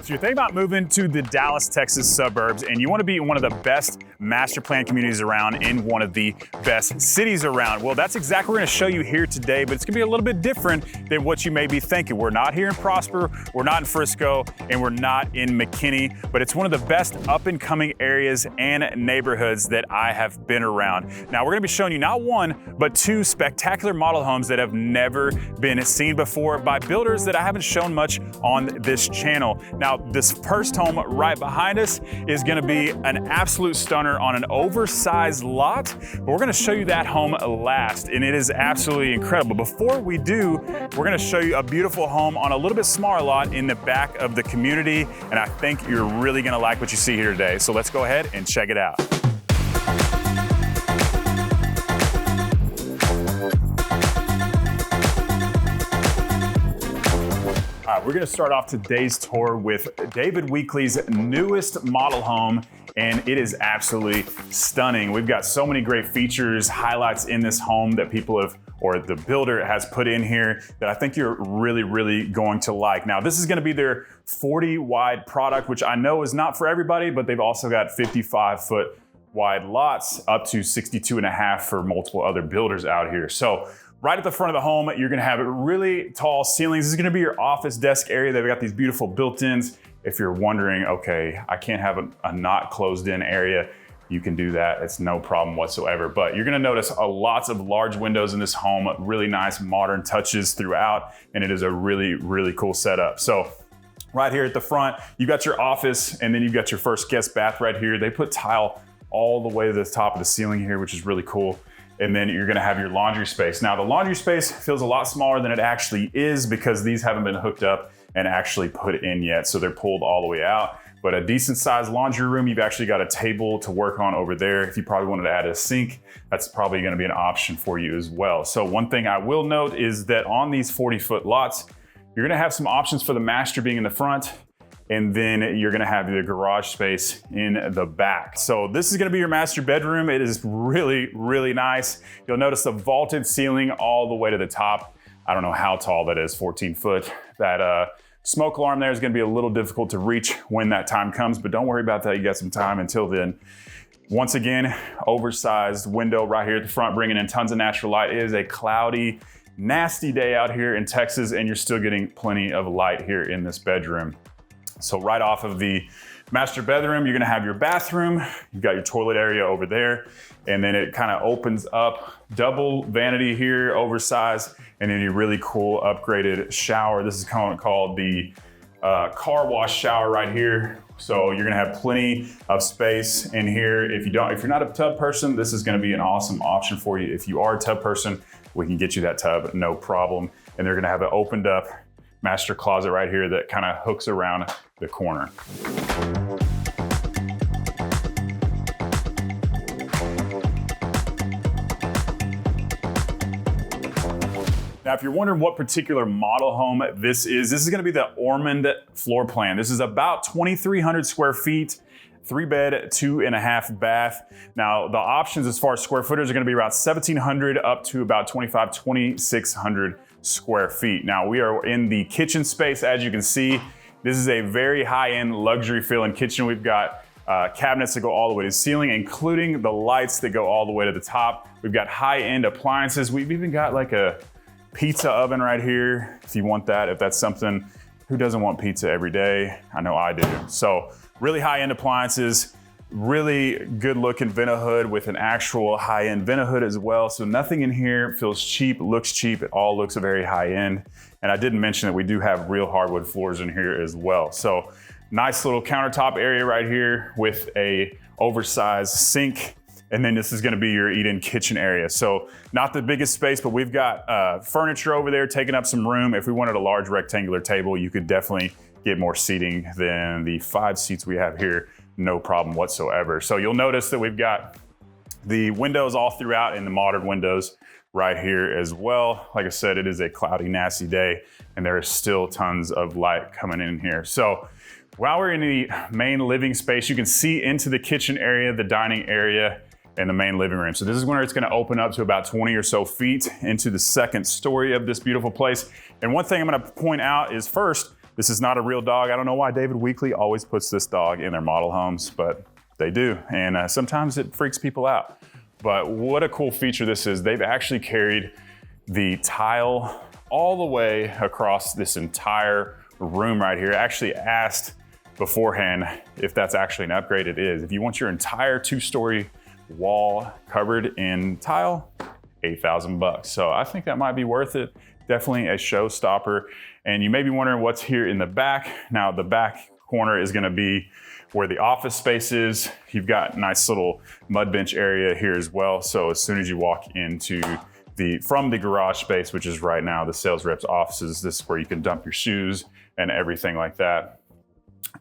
So you're thinking about moving to the Dallas, Texas suburbs, and you want to be in one of the best master plan communities around in one of the best cities around. Well, that's exactly what we're going to show you here today, but it's going to be a little bit different than what you may be thinking. We're not here in Prosper, we're not in Frisco, and we're not in McKinney, but it's one of the best up and coming areas and neighborhoods that I have been around. Now, we're going to be showing you not one, but two spectacular model homes that have never been seen before by builders that I haven't shown much on this channel. Now, this first home right behind us is going to be an absolute stunner on an oversized lot, but we're going to show you that home last, and it is absolutely incredible. Before we do, we're going to show you a beautiful home on a little bit smaller lot in the back of the community, and I think you're really going to like what you see here today. So let's go ahead and check it out. We're going to start off today's tour with David Weekley's newest model home, and it is absolutely stunning. We've got so many great features, highlights in this home that people have, or the builder has put in here, that I think you're really going to like. Now, this is going to be their 40 wide product, which I know is not for everybody, but they've also got 55-foot wide lots up to 62.5 for multiple other builders out here. So right at the front of the home, you're gonna have really tall ceilings. This is gonna be your office desk area. They've got these beautiful built-ins. If you're wondering, okay, I can't have a not closed in area, you can do that. It's no problem whatsoever. But you're gonna notice lots of large windows in this home, really nice modern touches throughout, and it is a really cool setup. So right here at the front, you've got your office, and then you've got your first guest bath right here. They put tile all the way to the top of the ceiling here, which is really cool. And then you're gonna have your laundry space. Now, the laundry space feels a lot smaller than it actually is because these haven't been hooked up and actually put in yet, so they're pulled all the way out. But a decent sized laundry room, you've actually got a table to work on over there. If you probably wanted to add a sink, that's probably gonna be an option for you as well. So one thing I will note is that on these 40-foot lots, you're gonna have some options for the master being in the front, and then you're gonna have the garage space in the back. So this is gonna be your master bedroom. It is really nice. You'll notice the vaulted ceiling all the way to the top. I don't know how tall that is, 14 foot. That smoke alarm there is gonna be a little difficult to reach when that time comes, but don't worry about that, you got some time until then. Once again, oversized window right here at the front, bringing in tons of natural light. It is a cloudy, nasty day out here in Texas, and you're still getting plenty of light here in this bedroom. So right off of the master bedroom, you're gonna have your bathroom. You've got your toilet area over there, and then it kind of opens up, double vanity here, oversized, and then your really cool upgraded shower. This is called the car wash shower right here. So you're gonna have plenty of space in here. If you're not a tub person, this is gonna be an awesome option for you. If you are a tub person, we can get you that tub, no problem. And they're gonna have an opened up master closet right here that kind of hooks around the corner. Now, if you're wondering what particular model home this is gonna be the Ormond floor plan. This is about 2,300 square feet, 3-bed, 2.5 bath. Now, the options as far as square footage are gonna be around 1,700 up to about 2,600 square feet. Now, we are in the kitchen space, as you can see. This is a very high-end luxury feeling kitchen. We've got cabinets that go all the way to the ceiling, including the lights that go all the way to the top. We've got high-end appliances. We've even got like a pizza oven right here, if you want that, if that's something. Who doesn't want pizza every day? I know I do. So really high-end appliances, really good looking vent hood with an actual high-end vent hood as well. So nothing in here feels cheap, looks cheap. It all looks very high-end. And I didn't mention that we do have real hardwood floors in here as well. So nice little countertop area right here with a oversized sink. And then this is gonna be your eat-in kitchen area. So not the biggest space, but we've got furniture over there taking up some room. If we wanted a large rectangular table, you could definitely get more seating than the 5 seats we have here, no problem whatsoever. So you'll notice that we've got the windows all throughout and the modern windows right here as well. Like I said, it is a cloudy, nasty day, and there is still tons of light coming in here. So while we're in the main living space, you can see into the kitchen area, the dining area, and the main living room. So this is where it's gonna open up to about 20 or so feet into the second story of this beautiful place. And one thing I'm gonna point out is first, This is not a real dog. I don't know why David Weekley always puts this dog in their model homes, but they do. And sometimes it freaks people out. But what a cool feature this is. They've actually carried the tile all the way across this entire room right here. I actually asked beforehand if that's actually an upgrade. It is. If you want your entire 2-story wall covered in tile, $8,000. So I think that might be worth it. Definitely a showstopper. And you may be wondering what's here in the back. Now the back corner is gonna be where the office space is. You've got a nice little mud bench area here as well. So as soon as you walk into from the garage space, which is right now the sales rep's offices, this is where you can dump your shoes and everything like that.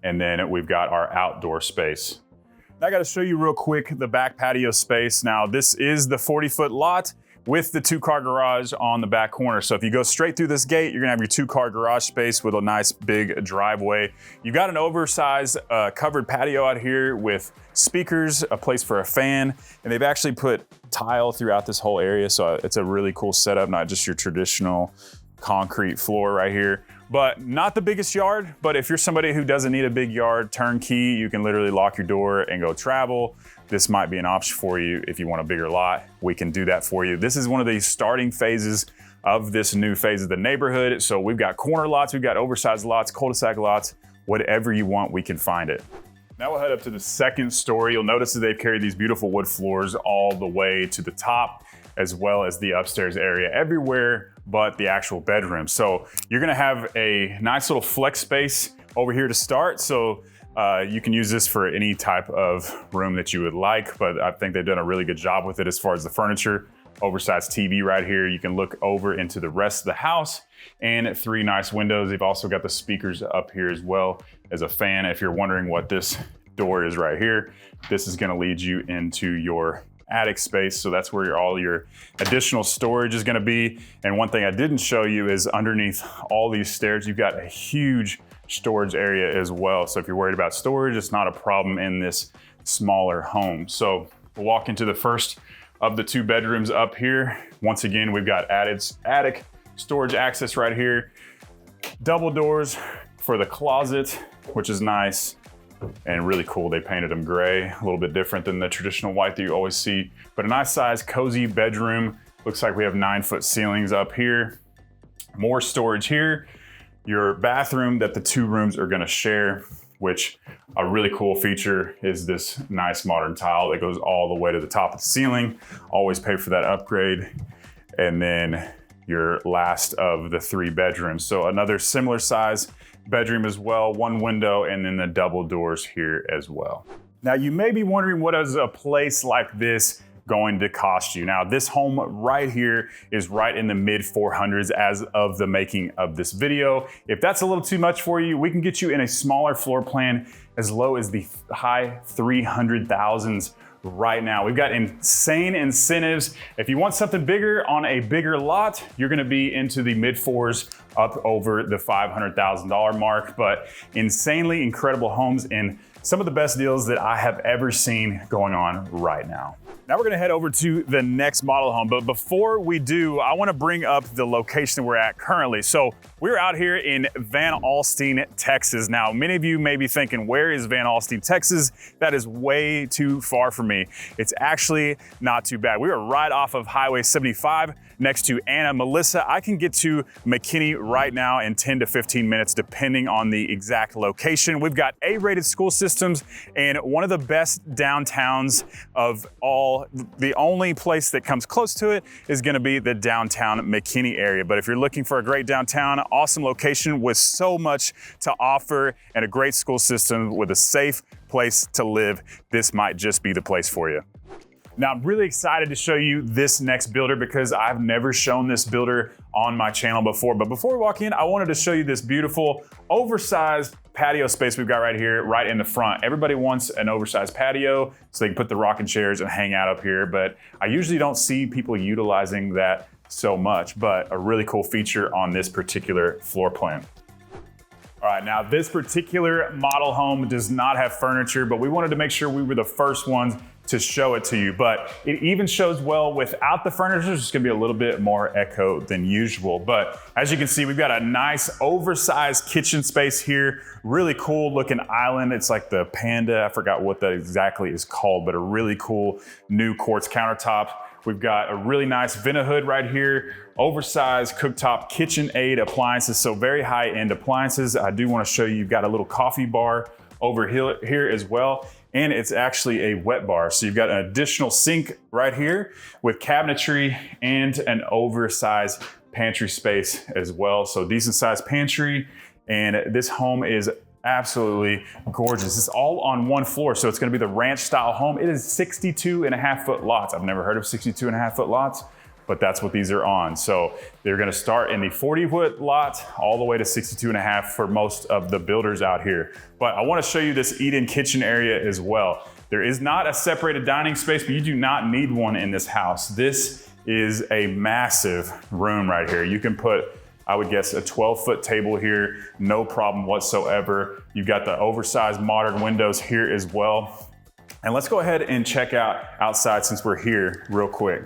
And then we've got our outdoor space. Now I gotta show you real quick the back patio space. Now this is the 40-foot lot with the 2-car garage on the back corner. So if you go straight through this gate, you're gonna have your 2-car garage space with a nice big driveway. You've got an oversized covered patio out here with speakers, a place for a fan, and they've actually put tile throughout this whole area. So it's a really cool setup, not just your traditional concrete floor right here. But not the biggest yard, but if you're somebody who doesn't need a big yard, turnkey, you can literally lock your door and go travel. This might be an option for you if you want a bigger lot. We can do that for you. This is one of the starting phases of this new phase of the neighborhood. So we've got corner lots, we've got oversized lots, cul-de-sac lots, whatever you want, we can find it. Now we'll head up to the 2nd story. You'll notice that they've carried these beautiful wood floors all the way to the top, as well as the upstairs area everywhere but the actual bedroom. So you're gonna have a nice little flex space over here to start. So you can use this for any type of room that you would like, but I think they've done a really good job with it as far as the furniture. Oversized TV right here. You can look over into the rest of the house and 3 nice windows. They've also got the speakers up here as well as a fan. If you're wondering what this door is right here, this is gonna lead you into your attic space. So that's where all your additional storage is gonna be. And one thing I didn't show you is underneath all these stairs, you've got a huge storage area as well. So if you're worried about storage, it's not a problem in this smaller home. So we'll walk into the first of the 2 bedrooms up here. Once again, we've got attic storage access right here. Double doors for the closet, which is nice and really cool. They painted them gray, a little bit different than the traditional white that you always see, but a nice size, cozy bedroom. Looks like we have 9-foot ceilings up here. More storage here. Your bathroom that the 2 rooms are gonna share, which a really cool feature is this nice modern tile that goes all the way to the top of the ceiling. Always pay for that upgrade. And then your last of the 3 bedrooms. So another similar size bedroom as well, 1 window, and then the double doors here as well. Now you may be wondering, what is a place like this going to cost you? Now this home right here is right in the mid 400s as of the making of this video. If that's a little too much for you, we can get you in a smaller floor plan as low as the high 300,000s right now. We've got insane incentives. If you want something bigger on a bigger lot, you're gonna be into the mid 4s up over the $500,000 mark, but insanely incredible homes and some of the best deals that I have ever seen going on right now. Now we're gonna head over to the next model home, but before we do, I wanna bring up the location we're at currently. So we're out here in Van Alstyne, Texas. Now, many of you may be thinking, where is Van Alstyne, Texas? That is way too far from me. It's actually not too bad. We are right off of Highway 75 next to Anna Melissa. I can get to McKinney right now in 10 to 15 minutes, depending on the exact location. We've got A-rated school systems and one of the best downtowns of all. The only place that comes close to it is gonna be the downtown McKinney area. But if you're looking for a great downtown, awesome location with so much to offer and a great school system with a safe place to live, this might just be the place for you. Now, I'm really excited to show you this next builder because I've never shown this builder on my channel before. But before we walk in, I wanted to show you this beautiful oversized patio space we've got right here, right in the front. Everybody wants an oversized patio so they can put the rocking chairs and hang out up here. But I usually don't see people utilizing that so much, but a really cool feature on this particular floor plan. All right, now this particular model home does not have furniture, but we wanted to make sure we were the first ones to show it to you. But it even shows well without the furniture. It's gonna be a little bit more echo than usual. But as you can see, we've got a nice oversized kitchen space here. Really cool looking island. It's like the Panda, I forgot what that exactly is called, but a really cool new quartz countertop. We've got a really nice Vent-A-Hood right here, oversized cooktop KitchenAid appliances, so very high-end appliances. I do want to show you, you've got a little coffee bar over here as well, and it's actually a wet bar. So you've got an additional sink right here with cabinetry and an oversized pantry space as well. So decent sized pantry, and this home is absolutely gorgeous. It's all on one floor, so it's gonna be the ranch style home. It is 62.5-foot lots. I've never heard of 62.5-foot lots, but that's what these are on. So they're gonna start in the 40-foot lot all the way to 62.5 for most of the builders out here. But I wanna show you this eat-in kitchen area as well. There is not a separated dining space, but you do not need one in this house. This is a massive room right here. You can put, I would guess, a 12-foot table here, no problem whatsoever. You've got the oversized modern windows here as well. And let's go ahead and check out outside since we're here real quick.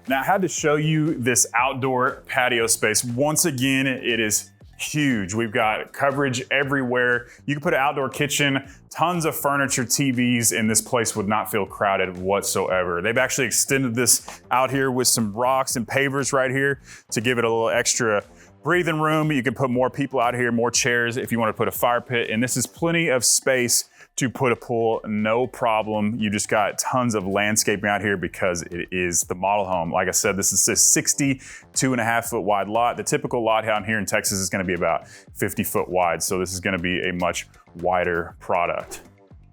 Now I had to show you this outdoor patio space. Once again, it is huge. We've got coverage everywhere. You can put an outdoor kitchen, tons of furniture, TVs, and this place would not feel crowded whatsoever. They've actually extended this out here with some rocks and pavers right here to give it a little extra breathing room. You can put more people out here, more chairs if you want to put a fire pit, and this is plenty of space to put a pool, no problem. You just got tons of landscaping out here because it is the model home. Like I said, this is a 62.5-foot wide lot. The typical lot down here in Texas is gonna be about 50-foot wide, so this is gonna be a much wider product.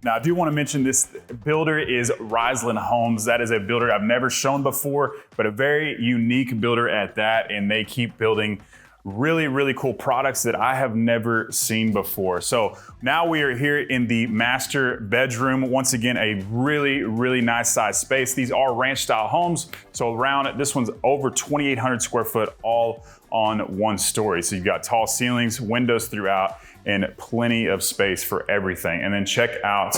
Now, I do want to mention this builder is Riseland Homes. That is a builder I've never shown before, but a very unique builder at that, and they keep building really, really cool products that I have never seen before. So now we are here in the master bedroom. Once again, a really, really nice size space. These are ranch style homes. So around, this one's over 2,800 square foot, all on one story. So you've got tall ceilings, windows throughout, and plenty of space for everything. And then check out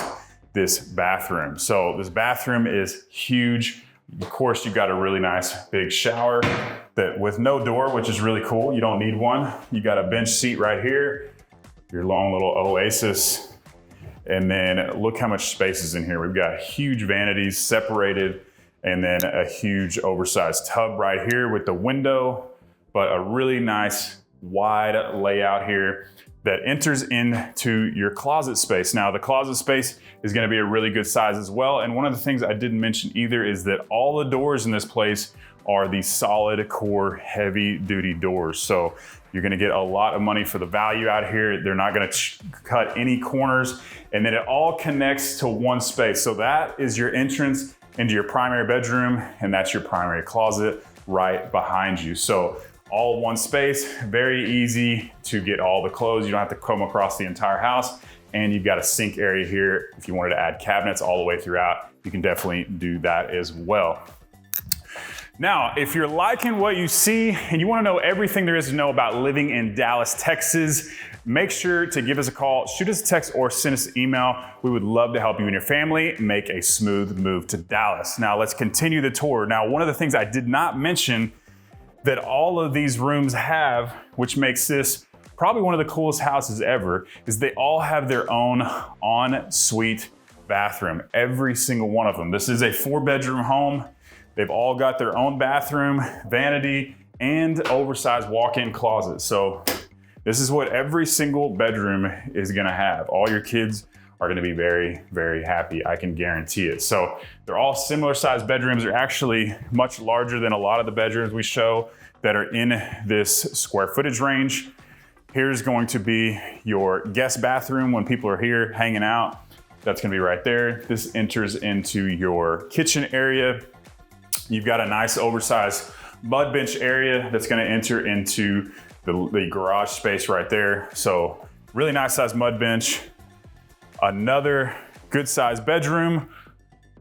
this bathroom. So this bathroom is huge. Of course, you've got a really nice big shower that with no door, which is really cool. You don't need one. You got a bench seat right here, your long little oasis. And then look how much space is in here. We've got huge vanities separated, and then a huge oversized tub right here with the window, but a really nice wide layout here that enters into your closet space. Now, the closet space is gonna be a really good size as well. And one of the things I didn't mention either is that all the doors in this place are the solid core heavy duty doors. So you're gonna get a lot of money for the value out here. They're not gonna cut any corners, and then it all connects to one space. So that is your entrance into your primary bedroom, and that's your primary closet right behind you. So all one space, very easy to get all the clothes. You don't have to come across the entire house. And you've got a sink area here. If you wanted to add cabinets all the way throughout, you can definitely do that as well. Now, if you're liking what you see and you want to know everything there is to know about living in Dallas, Texas, make sure to give us a call, shoot us a text, or send us an email. We would love to help you and your family make a smooth move to Dallas. Now, let's continue the tour. Now, one of the things I did not mention that all of these rooms have, which makes this probably one of the coolest houses ever, is they all have their own en-suite bathroom, every single one of them. This is a 4-bedroom home. They've all got their own bathroom, vanity, and oversized walk-in closet. So this is what every single bedroom is gonna have. All your kids are gonna be very, very happy, I can guarantee it. So they're all similar sized bedrooms. They're actually much larger than a lot of the bedrooms we show that are in this square footage range. Here's going to be your guest bathroom when people are here hanging out. That's gonna be right there. This enters into your kitchen area. You've got a nice oversized mud bench area that's gonna enter into the garage space right there. So really nice sized mud bench. Another good sized bedroom,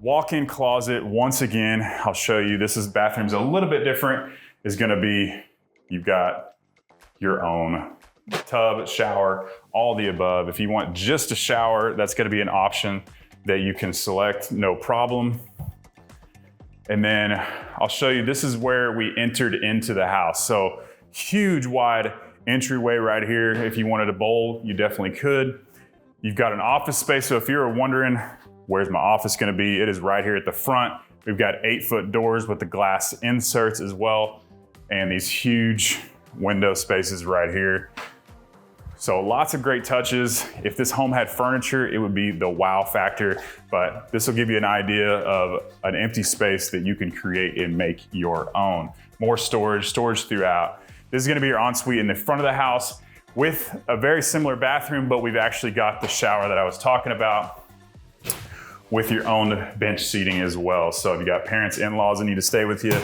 walk-in closet. Once again, I'll show you, bathroom's a little bit different. Is gonna be, you've got your own tub, shower, all the above. If you want just a shower, that's gonna be an option that you can select, no problem. And then I'll show you, this is where we entered into the house. So huge wide entryway right here. If you wanted to bowl, you definitely could. You've got an office space. So if you're wondering, where's my office gonna be? It is right here at the front. We've got 8-foot doors with the glass inserts as well. And these huge window spaces right here. So lots of great touches. If this home had furniture, it would be the wow factor, but this will give you an idea of an empty space that you can create and make your own. More storage throughout. This is gonna be your ensuite in the front of the house with a very similar bathroom, but we've actually got the shower that I was talking about with your own bench seating as well. So if you got parents, in-laws that need to stay with you,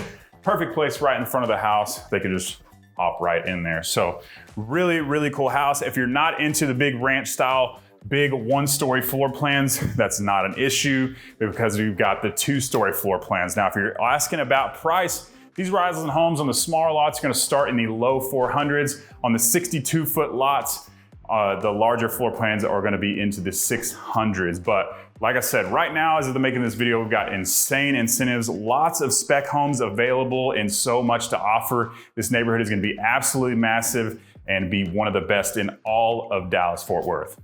perfect place right in front of the house. They can just hop right in there. So really, really cool house. If you're not into the big ranch style, big 1-story floor plans, that's not an issue because we've got the 2-story floor plans. Now, if you're asking about price, these rising homes on the smaller lots are gonna start in the low 400s. On the 62-foot lots, the larger floor plans are gonna be into the 600s. But like I said, right now, as of the making of this video, we've got insane incentives, lots of spec homes available and so much to offer. This neighborhood is gonna be absolutely massive and be one of the best in all of Dallas-Fort Worth.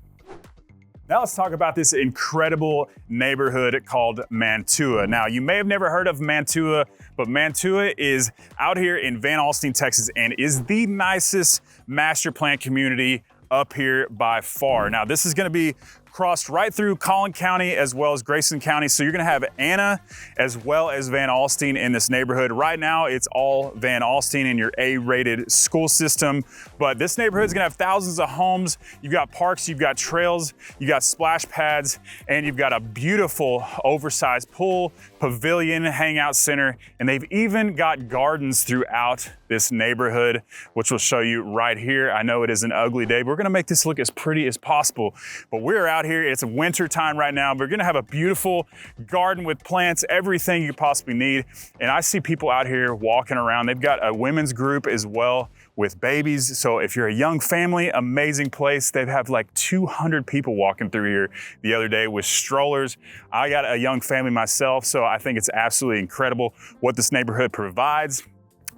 Now let's talk about this incredible neighborhood called Mantua. Now, you may have never heard of Mantua, but Mantua is out here in Van Alstyne, Texas, and is the nicest master plan community up here by far. Now, this is gonna be crossed right through Collin County as well as Grayson County. So you're gonna have Anna as well as Van Alstyne in this neighborhood. Right now, it's all Van Alstyne in your A-rated school system, but this neighborhood is gonna have thousands of homes. You've got parks, you've got trails, you've got splash pads, and you've got a beautiful oversized pool, pavilion, hangout center, and they've even got gardens throughout this neighborhood, which we'll show you right here. I know it is an ugly day, but we're gonna make this look as pretty as possible. But we're out here, it's winter time right now. We're gonna have a beautiful garden with plants, everything you could possibly need. And I see people out here walking around. They've got a women's group as well with babies. So if you're a young family, amazing place. They have like 200 people walking through here the other day with strollers. I got a young family myself, so I think it's absolutely incredible what this neighborhood provides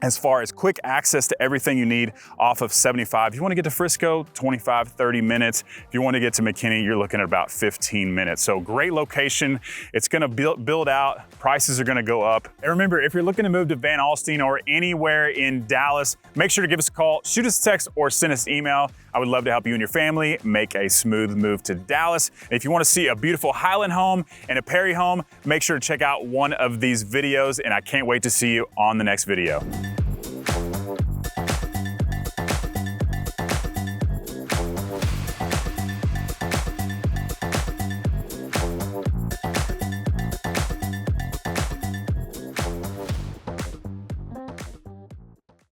as far as quick access to everything you need off of 75. If you want to get to Frisco, 25, 30 minutes. If you want to get to McKinney, you're looking at about 15 minutes. So great location. It's going to build out. Prices are going to go up. And remember, if you're looking to move to Van Alstyne or anywhere in Dallas, make sure to give us a call, shoot us a text, or send us an email. I would love to help you and your family make a smooth move to Dallas. And if you want to see a beautiful Highland home and a Perry home, make sure to check out one of these videos, and I can't wait to see you on the next video.